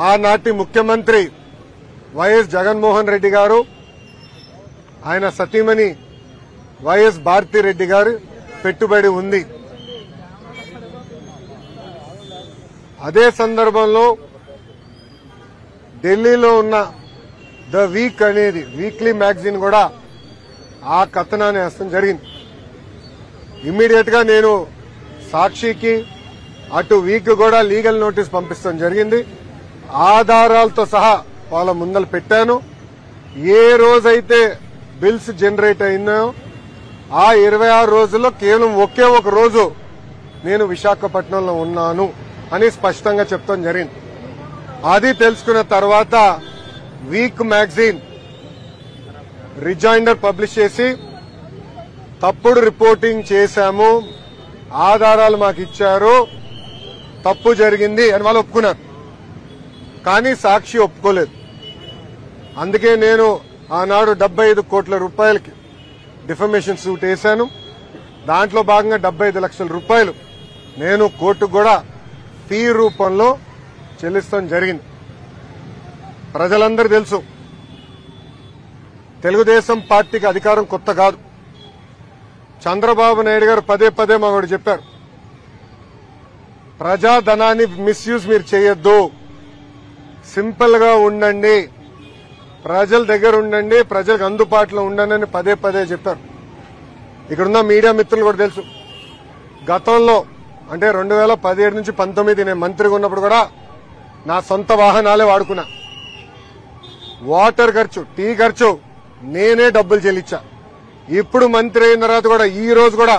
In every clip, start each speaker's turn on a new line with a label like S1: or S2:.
S1: ఆనాటి ముఖ్యమంత్రి వైఎస్ జగన్మోహన్ రెడ్డి గారు, ఆయన సతీమణి వైఎస్ భారతిరెడ్డి గారు పెట్టుబడి ఉంది. అదే సందర్భంలో ఢిల్లీలో ఉన్న ద వీక్ అనేది వీక్లీ మ్యాగజైన్ కూడా ఆ కథనాన్ని వేస్తాం జరిగింది. ఇమ్మీడియట్ గా నేను సాక్షికి అటు వీక్ కూడా లీగల్ నోటీస్ పంపిస్తాం జరిగింది. ఆధారాలతో సహా వాళ్ళ ముందర పెట్టాను. ఏ రోజైతే బిల్స్ జనరేట్ అయినాయో ఆ 26 రోజుల్లో కేవలం ఒకే ఒక రోజు నేను విశాఖపట్నంలో ఉన్నాను అని స్పష్టంగా చెప్తాం జరిగింది. అది తెలుసుకున్న తర్వాత వీక్ మ్యాగజైన్ రిజైండర్ పబ్లిష్ చేసి తప్పుడు రిపోర్టింగ్ చేశాము, ఆధారాలు మాకు ఇచ్చారు, తప్పు జరిగింది అని వాళ్ళు ఒప్పుకున్నారు. కానీ సాక్షి ఒప్పుకోలేదు. అందుకే నేను ఆనాడు 75 కోట్ల రూపాయలకి డిఫమేషన్ సూట్ వేశాను. దాంట్లో భాగంగా 75 లక్షల రూపాయలు నేను కోర్టుకు కూడా ఫీ రూపంలో చెల్లిస్తాం జరిగింది. ప్రజలందరూ తెలుసు, తెలుగుదేశం పార్టీకి అధికారం కొత్త కాదు. చంద్రబాబు నాయుడు గారు పదే పదే మాకు చెప్పారు, ప్రజాధనాన్ని మిస్యూజ్ మీరు చేయొద్దు, సింపుల్ గా ఉండండి, ప్రజల దగ్గర ఉండండి, ప్రజలకు అందుబాటులో ఉండండి అని పదే పదే చెప్పారు. ఇక్కడున్న మీడియా మిత్రులు కూడా తెలుసు, గతంలో అంటే 2017 నుంచి 19 నేను మంత్రిగా ఉన్నప్పుడు కూడా నా సొంత వాహనాలే వాడుకున్నా. వాటర్ ఖర్చు, టీ ఖర్చు నేనే డబ్బులు చెల్లించా. ఇప్పుడు మంత్రి అయిన తర్వాత కూడా ఈ రోజు కూడా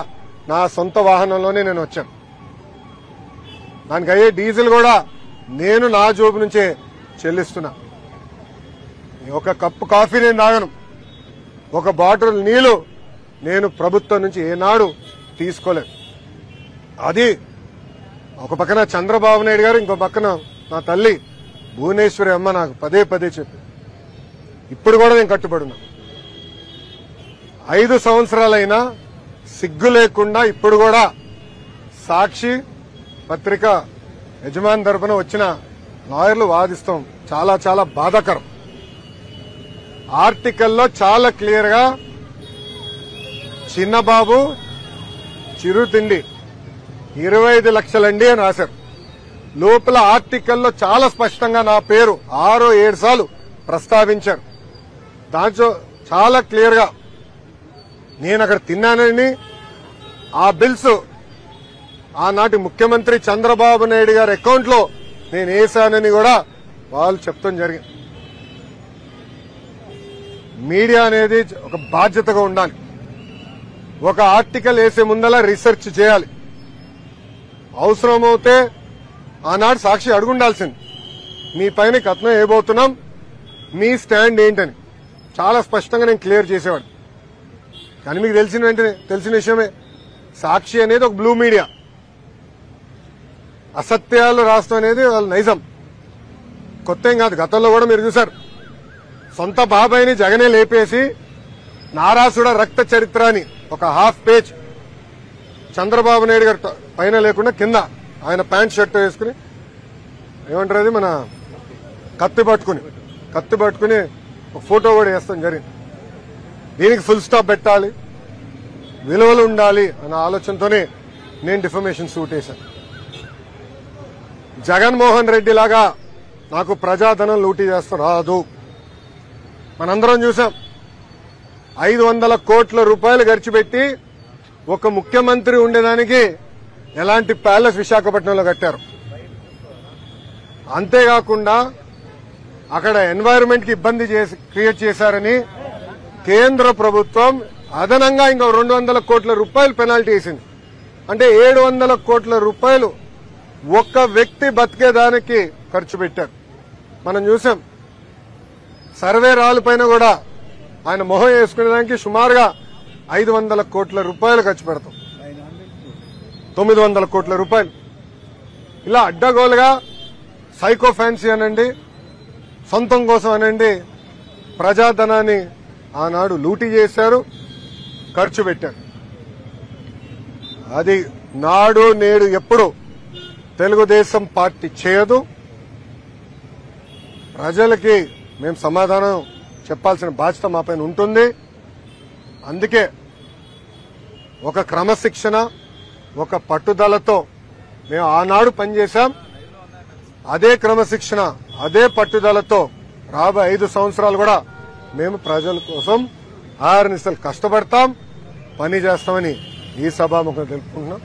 S1: నా సొంత వాహనంలోనే నేను వచ్చాను. దానికి అయ్యే డీజిల్ కూడా నేను నా జోబు నుంచే చెల్లిస్తున్నా. ఒక కప్పు కాఫీ నేను తాగను, ఒక బాటిల్ నీళ్లు నేను ప్రభుత్వం నుంచి ఏనాడు తీసుకోలేదు. అది ఒక పక్కన చంద్రబాబు నాయుడు గారు, ఇంకో పక్కన నా తల్లి భువనేశ్వరి అమ్మ నాకు పదే పదే చెప్పి ఇప్పుడు కూడా నేను కట్టుబడి ఉన్నా. 5 సంవత్సరాలైనా సిగ్గు లేకుండా ఇప్పుడు కూడా సాక్షి పత్రిక యజమాని తరపున వచ్చిన లాయర్లు వాదిస్తాం. చాలా చాలా బాధాకరం. ఆర్టికల్లో చాలా క్లియర్ గా చిన్నబాబు చిరుతిండి 25 లక్షలండి అని రాశారు. లోపల ఆర్టికల్లో చాలా స్పష్టంగా నా పేరు 6-7 సార్లు ప్రస్తావించారు. దాంట్లో చాలా క్లియర్ గా నేను అక్కడ తిన్నానని, ఆ బిల్స్ ఆనాటి ముఖ్యమంత్రి చంద్రబాబు నాయుడు గారి అకౌంట్ లో నేను వేశానని కూడా వాళ్ళు చెప్తాం జరిగింది. మీడియా అనేది ఒక బాధ్యతగా ఉండాలి. ఒక ఆర్టికల్ వేసే ముందల రీసెర్చ్ చేయాలి. అవసరమవుతే ఆనాడు సాక్షి అడుగుండాల్సింది, మీ పైన కథనం వేయబోతున్నాం, మీ స్టాండ్ ఏంటని చాలా స్పష్టంగా నేను క్లియర్ చేసేవాడు. కానీ మీకు తెలిసిన విషయమే, సాక్షి అనేది ఒక బ్లూ మీడియా, అసత్యాలు రాష్ట్రం అనేది వాళ్ళ నైజం, కొత్త ఏం కాదు. గతంలో కూడా మీరు చూశారు, సొంత బాబాయిని జగనే లేపేసి నారాసుడ రక్త చరిత్ర అని ఒక హాఫ్ పేజ్ చంద్రబాబు నాయుడు గారి పైన లేకుండా కింద ఆయన ప్యాంట్ షర్ట్ వేసుకుని ఏమంటారు అది మన కత్తి పట్టుకుని ఒక ఫోటో కూడా వేస్తాం జరిగింది. దీనికి ఫుల్ స్టాప్ పెట్టాలి, విలువలు ఉండాలి అన్న ఆలోచనతోనే నేను డిఫమేషన్ సూట్ వేశాను. జగన్మోహన్ రెడ్డి లాగా నాకు ప్రజాధనం లూటీ చేస్తా రాదు. మనందరం చూసాం, 500 కోట్ల రూపాయలు ఖర్చు పెట్టి ఒక ముఖ్యమంత్రి ఉండేదానికి ఎలాంటి ప్యాలెస్ విశాఖపట్నంలో కట్టారు. అంతేకాకుండా అక్కడ ఎన్వైరన్మెంట్ కి ఇబ్బంది క్రియేట్ చేశారని కేంద్ర ప్రభుత్వం అదనంగా ఇంకో 200 కోట్ల రూపాయలు పెనాల్టీ వేసింది. అంటే 700 కోట్ల రూపాయలు ఒక్క వ్యక్తి బతికేదానికి ఖర్చు పెట్టారు. మనం చూసాం, సర్వే రాళ్ళ పైన కూడా ఆయన మొహం వేసుకునేదానికి సుమారుగా 500 కోట్ల రూపాయలు ఖర్చు పెడతాం, 900 కోట్ల రూపాయలు. ఇలా అడ్డగోలుగా సైకో ఫ్యాన్సీ అనండి, సొంతం కోసం అనండి, ప్రజాధనాన్ని ఆనాడు లూటీ చేశారు, ఖర్చు పెట్టారు. అది నాడు నేడు ఎప్పుడు తెలుగుదేశం పార్టీ చేయదు. ప్రజలకి మేము సమాధానం చెప్పాల్సిన బాధ్యత మా పైన ఉంటుంది. అందుకే ఒక క్రమశిక్షణ, ఒక పట్టుదలతో మేము ఆనాడు పనిచేశాం. అదే క్రమశిక్షణ, అదే పట్టుదలతో రాబోయే 5 సంవత్సరాలు కూడా మేము ప్రజల కోసం ఆర్నిసలు కష్టపడతాం, పని చేస్తామని ఈ సభాముఖంగా తెలుపుకుంటున్నాం.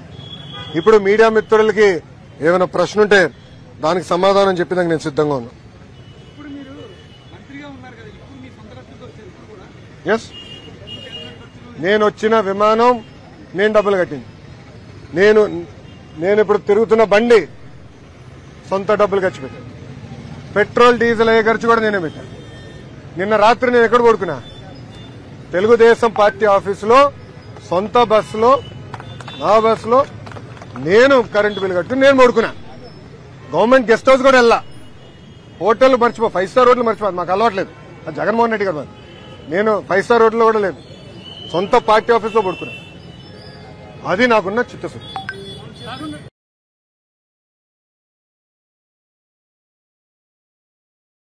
S1: ఇప్పుడు మీడియా మిత్రులకి ఏమైనా ప్రశ్న ఉంటే దానికి సమాధానం చెప్పేదానికి నేను సిద్ధంగా ఉన్నా. ఎస్, నేను వచ్చిన విమానం నేను డబ్బులు కట్టింది. నేను ఇప్పుడు తిరుగుతున్న బండి సొంత డబ్బులు ఖర్చు పెట్టాను. పెట్రోల్ డీజిల్ అయ్యే ఖర్చు కూడా నేనే పెట్టాను. నిన్న రాత్రి నేను ఎక్కడ పడుకున్నా? తెలుగుదేశం పార్టీ ఆఫీసులో, సొంత బస్సులో, నా బస్సులో నేను కరెంటు బిల్లు కట్టి నేను పడుకున్నా. గవర్నమెంట్ గెస్ట్ హౌస్ కూడా వెళ్ళా. హోటల్ మర్చిపో, 5 స్టార్ హోటల్ మర్చిపోదు, మాకు అలవాట్లేదు. అది జగన్మోహన్ రెడ్డి గారు. నేను 5 స్టార్ హోటల్లో కూడా లేదు, సొంత పార్టీ ఆఫీస్లో పడుకున్నా. అది నాకున్న చిత్తశుద్ధి.